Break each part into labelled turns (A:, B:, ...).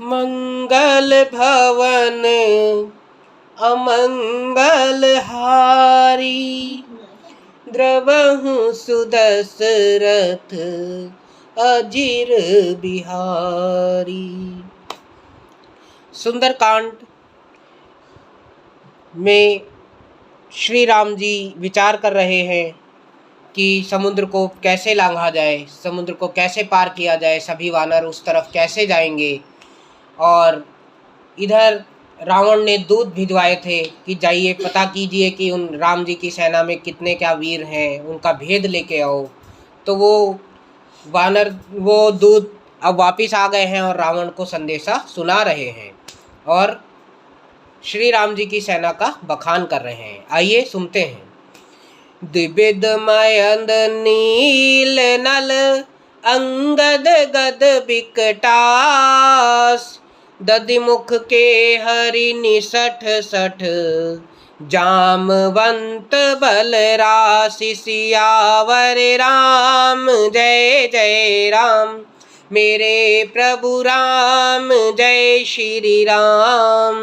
A: मंगल भवन अमंगल हारी, द्रवहु सुदशरथ अजिर बिहारी। सुंदरकांड में श्री राम जी विचार कर रहे हैं कि समुद्र को कैसे लांघा जाए, समुद्र को कैसे पार किया जाए, सभी वानर उस तरफ कैसे जाएंगे। और इधर रावण ने दूत भिजवाए थे कि जाइए पता कीजिए कि उन राम जी की सेना में कितने क्या वीर हैं, उनका भेद लेके आओ। तो वो दूत अब वापिस आ गए हैं और रावण को संदेशा सुना रहे हैं और श्री राम जी की सेना का बखान कर रहे हैं। आइए सुनते हैं। द्विविध मयंद नील नल अंगद गद बिकटास, दधिमुख के हरि निसठ सठ, जामवंत बलरासि सियावर राम जय जय राम। मेरे प्रभु राम जय श्री राम।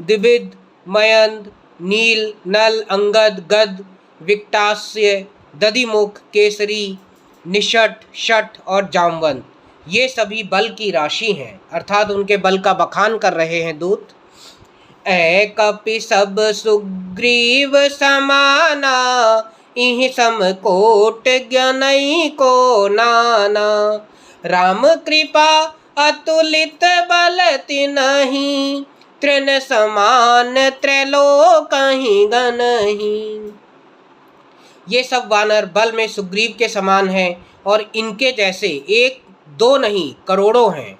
A: द्विविध मयंद नील नल अंगद गद विकटास्य दधिमुख केसरी निषठ शठ और जामवंत, ये सभी बल की राशि हैं, अर्थात उनके बल का बखान कर रहे हैं दूत। ऐ कपि सब सुग्रीव समाना, इहि समकोट ज्ञानई को नाना, राम कृपा अतुलित बल तिन्हि, तृण समान त्रैलोकहि गनहि। ये सब वानर बल में सुग्रीव के समान हैं और इनके जैसे एक दो नहीं करोड़ों हैं।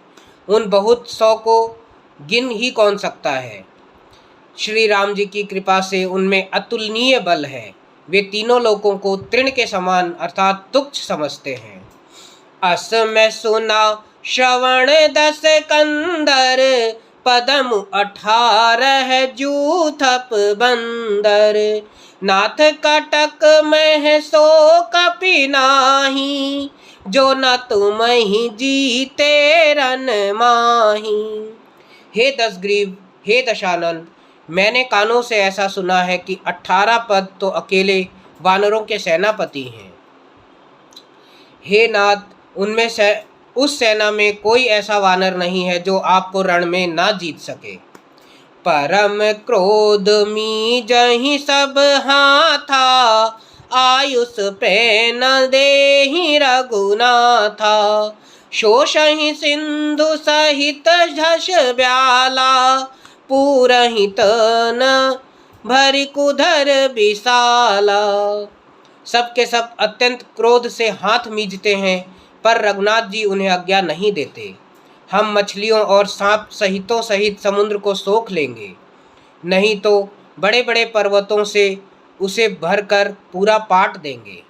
A: उन बहुत सौ को गिन ही कौन सकता है। श्री राम जी की कृपा से उनमें अतुलनीय बल है। वे तीनों लोगों को तृण के समान अर्थात तुच्छ समझते हैं। अस में सुना श्रवण दस कंदर, पदम 18 जूथप बंदर, नाथ कटक में सो कपि नाही, जो न तुम ही जीते रन माही। हे दशग्रीव, हे दशानन, मैंने कानों से ऐसा सुना है कि 18 पद तो अकेले वानरों के सेनापति हैं। हे नाथ, उनमें से उस सेना में कोई ऐसा वानर नहीं है जो आपको रण में ना जीत सके। परम क्रोध मी जहि सब हाथा, आयुष पे न देहि रघुनाथा, शोषहि सिंधु सहित झस ब्याला, पूरहि तन भरि कुधर विशाला। सब के सब अत्यंत क्रोध से हाथ मीजते हैं, पर रघुनाथ जी उन्हें आज्ञा नहीं देते। हम मछलियों और सांप सहितों सहित समुद्र को सोख लेंगे, नहीं तो बड़े बड़े पर्वतों से उसे भरकर पूरा पाट देंगे।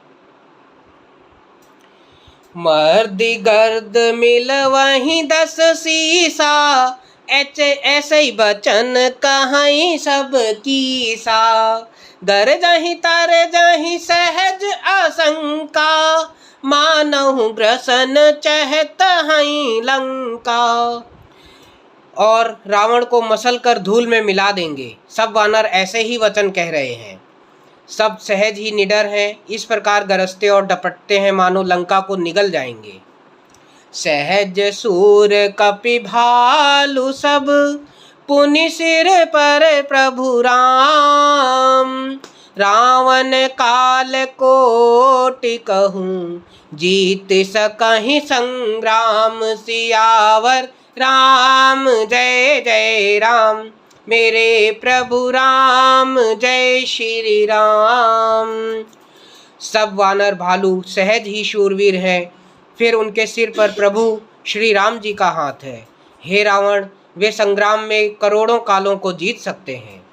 A: मर्द गर्द मिल वहीं 10 सीसा, ऐसे ही बचन कहीं सब कीसा, दर जहीं तर जहीं सहज आशंका, मानहु ग्रसन चहत हई लंका। और रावण को मसल कर धूल में मिला देंगे। सब वानर ऐसे ही वचन कह रहे हैं। सब सहज ही निडर हैं, इस प्रकार गरजते और डपटते हैं मानो लंका को निगल जाएंगे। सहज सूर कपि भालु सब, पुनि सिर पर प्रभु राम, रावण काल कोटि कहूँ, जीत सकहि संग्राम, सियावर राम जय जय राम। मेरे प्रभु राम जय श्री राम। सब वानर भालू सहज ही शूरवीर हैं, फिर उनके सिर पर प्रभु श्री राम जी का हाथ है। हे रावण, वे संग्राम में करोड़ों कालों को जीत सकते हैं।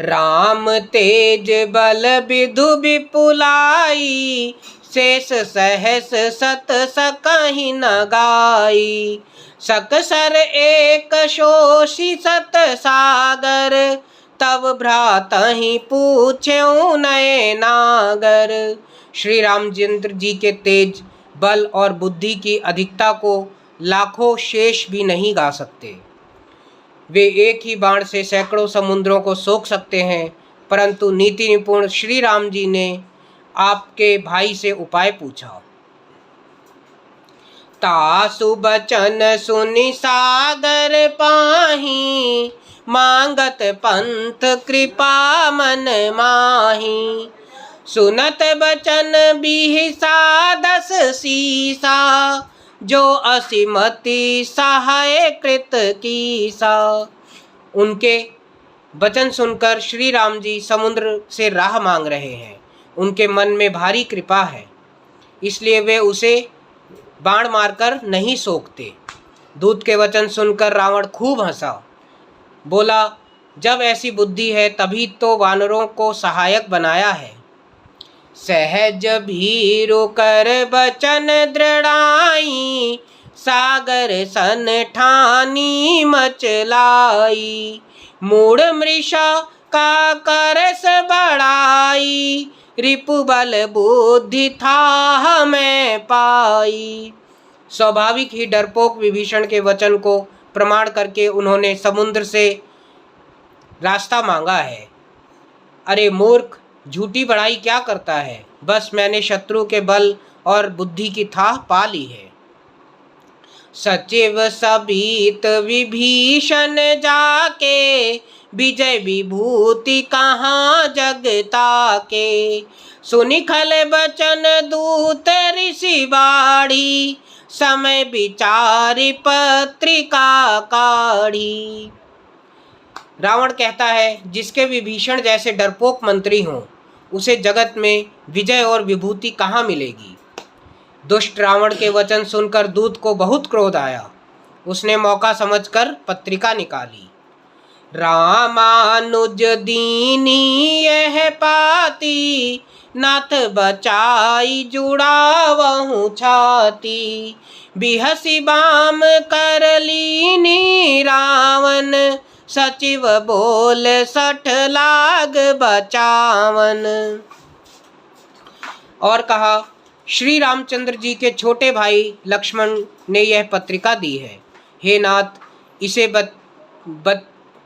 A: राम तेज बल विधु विपुलाई, शेष सहस सत सकहि न गाई, सकसर एक शोषि सत सागर, तब भ्रातहि पूछ्यौ नये नागर। श्री रामचंद्र जी के तेज बल और बुद्धि की अधिकता को लाखों शेष भी नहीं गा सकते। वे एक ही बाण से सैकड़ों समुद्रों को सोख सकते हैं, परंतु नीति निपुण श्री राम जी ने आपके भाई से उपाय पूछा। तासु बचन सुनि सागर पाही, मांगत पंथ कृपा मन माही। सुनत बचन बिहिसा 10 सीसा, जो असीमति सहाय कृत कीसा। उनके वचन सुनकर श्री राम जी समुद्र से राह मांग रहे हैं। उनके मन में भारी कृपा है, इसलिए वे उसे बाण मारकर नहीं सोखते। दूत के वचन सुनकर रावण खूब हंसा, बोला, जब ऐसी बुद्धि है तभी तो वानरों को सहायक बनाया है। सहज भीरु कर बचन दृढ़ाई, सागर सन ठानी मचलाई। मूढ़ मृषा का करस बढ़ाई, रिपु बल बुद्धि था मैं पाई। स्वाभाविक ही डरपोक विभीषण के वचन को प्रमाण करके उन्होंने समुद्र से रास्ता मांगा है। अरे मूर्ख, झूठी बड़ाई क्या करता है? बस मैंने शत्रु के बल और बुद्धि की थाह पा ली है। सचिव सभीत विभीषण जाके, विजय विभूति कहाँ जगता के। सुनि खल बचन दूत ऋषि बाड़ी, समय विचारि पत्रिका काढ़ी। रावण कहता है, जिसके विभीषण जैसे डरपोक मंत्री हों, उसे जगत में विजय और विभूति कहाँ मिलेगी। दुष्ट रावण के वचन सुनकर दूत को बहुत क्रोध आया। उसने मौका समझकर पत्रिका निकाली। रामानुज दीनी यह पाती, नाथ बचाई जुड़ावहु छाती। बिहसी बाम कर लीनी रावण, सचिव बोल 60 लाग बचावन। और कहा, श्री रामचंद्र जी के छोटे भाई लक्ष्मण ने यह पत्रिका दी है। हे नाथ, इसे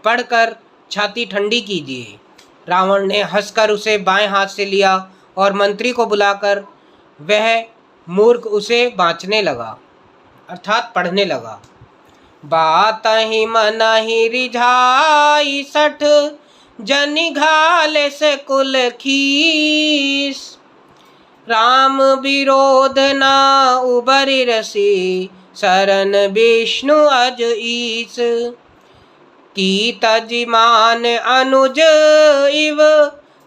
A: पढ़कर छाती ठंडी कीजिए। रावण ने हंसकर उसे बाएं हाथ से लिया और मंत्री को बुलाकर वह मूर्ख उसे बाँचने लगा, अर्थात पढ़ने लगा। बात ही मन ही रिझाई 60, जनि घाले से कुल खीस। राम विरोध ना उबरि रसी, शरण विष्णु अज ईस। की तजिमान अनुज इव,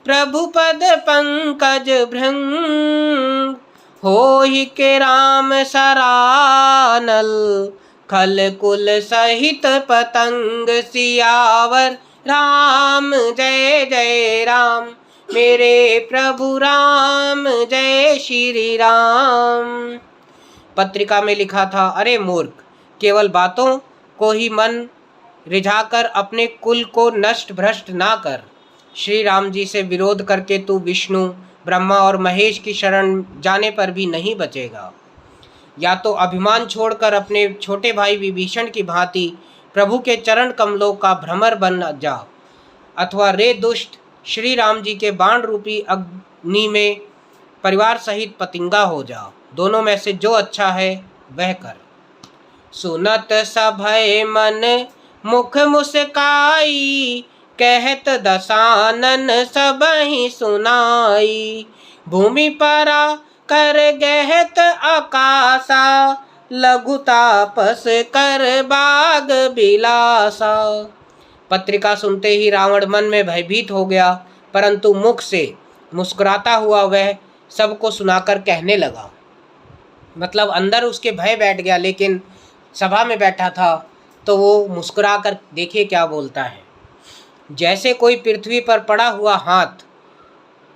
A: प्रभु पद पंकज भृंग। होहि के राम सरानल, खल कुल सहित पतंग। सियावर राम जय जय राम, मेरे प्रभु राम जय श्री राम। पत्रिका में लिखा था, अरे मूर्ख, केवल बातों को ही मन रिझाकर अपने कुल को नष्ट भ्रष्ट ना कर। श्री राम जी से विरोध करके तू विष्णु, ब्रह्मा और महेश की शरण जाने पर भी नहीं बचेगा। या तो अभिमान छोड़कर अपने छोटे भाई विभीषण की भांति प्रभु के चरण कमलों का भ्रमर बन जा, अथवा रे दुष्ट, श्री राम जी के बाण रूपी अग्नि में परिवार सहित पतिंगा हो जा। दोनों में से जो अच्छा है वह कर। सुनत सभय मन मुख मुस्काई, कहत दसानन सबहि सुनाई। भूमि परा कर गहत आकाशा, लघु तापस कर बाग बिलासा। पत्रिका सुनते ही रावण मन में भयभीत हो गया, परंतु मुख से मुस्कुराता हुआ वह सबको सुनाकर कहने लगा। मतलब अंदर उसके भय बैठ गया, लेकिन सभा में बैठा था तो वो मुस्कुराकर देखिए क्या बोलता है। जैसे कोई पृथ्वी पर पड़ा हुआ हाथ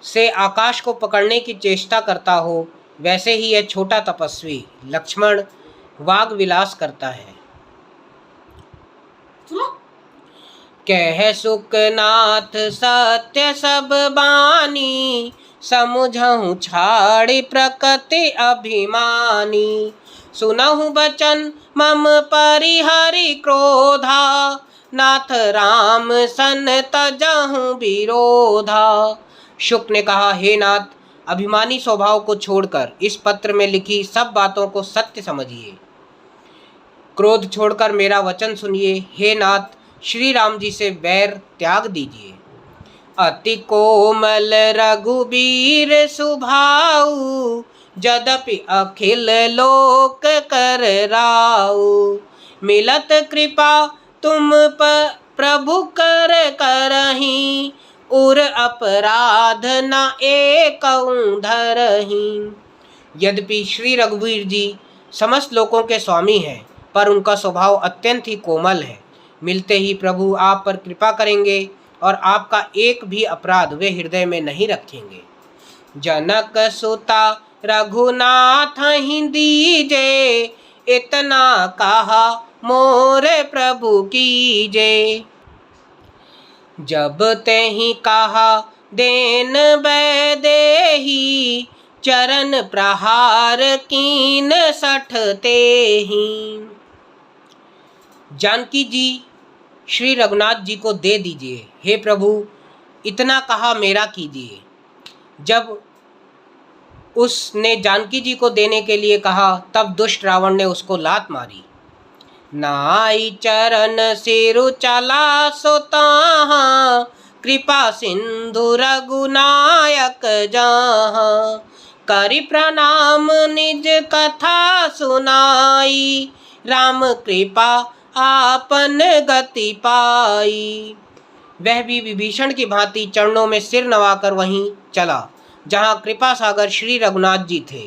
A: से आकाश को पकड़ने की चेष्टा करता हो, वैसे ही यह छोटा तपस्वी लक्ष्मण वाग विलास करता है। कह सुखनाथ सत्य सब बानी, समुझहु छाड़ी प्रकृति अभिमानी। सुनहु बचन मम परिहरि क्रोधा, नाथ राम सन तजहु विरोधा। शुक ने कहा, हे नाथ, अभिमानी स्वभाव को छोड़कर इस पत्र में लिखी सब बातों को सत्य समझिए। क्रोध छोड़कर मेरा वचन सुनिए। हे नाथ, श्री राम जी से वैर त्याग दीजिए। अति कोमल रघुबीर सुभाऊ, यद्यपि अखिल लोक कर राऊ। मिलत कृपा तुम प्रभु कर करहीं, उर अपराध न एकउँ धरहीं। यद्यपि श्री रघुवीर जी समस्त लोकों के स्वामी हैं, पर उनका स्वभाव अत्यंत ही कोमल है। मिलते ही प्रभु आप पर कृपा करेंगे और आपका एक भी अपराध वे हृदय में नहीं रखेंगे। जनक सुता रघुनाथ ही दीजे, इतना कहा मोर प्रभु कीजे। जब ते ही कहा देन बैदेही, चरण प्रहार कीन सठते ही। जानकी जी श्री रघुनाथ जी को दे दीजिए, हे प्रभु इतना कहा मेरा कीजिए। जब उसने जानकी जी को देने के लिए कहा, तब दुष्ट रावण ने उसको लात मारी। नाई चरण सिरु चला सोताहा, कृपा सिंधु रघुनायक जहाँ। करि प्रणाम निज कथा सुनाई, राम कृपा आपन गति पाई। वह भी विभीषण की भांति चरणों में सिर नवाकर वहीं चला जहाँ कृपा सागर श्री रघुनाथ जी थे।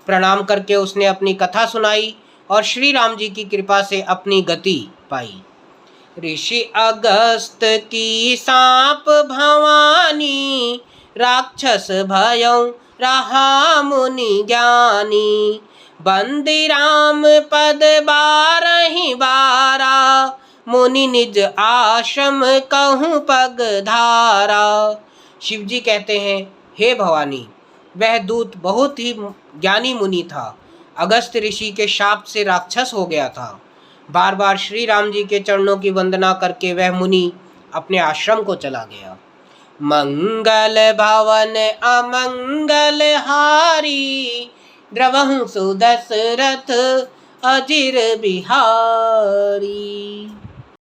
A: प्रणाम करके उसने अपनी कथा सुनाई और श्री राम जी की कृपा से अपनी गति पाई। ऋषि अगस्त की सांप भवानी, राक्षस भयं रहा मुनि ज्ञानी। बंदी राम पद बारहि बारा, मुनि निज आश्रम कहूँ पग धारा। शिव जी कहते हैं, हे भवानी, वह दूत बहुत ही ज्ञानी मुनि था। अगस्त ऋषि के शाप से राक्षस हो गया था। बार बार श्री राम जी के चरणों की वंदना करके वह मुनि अपने आश्रम को चला गया। मंगल भवन अमंगल हारी, द्रवहु सुदशरथ अजिर बिहारी।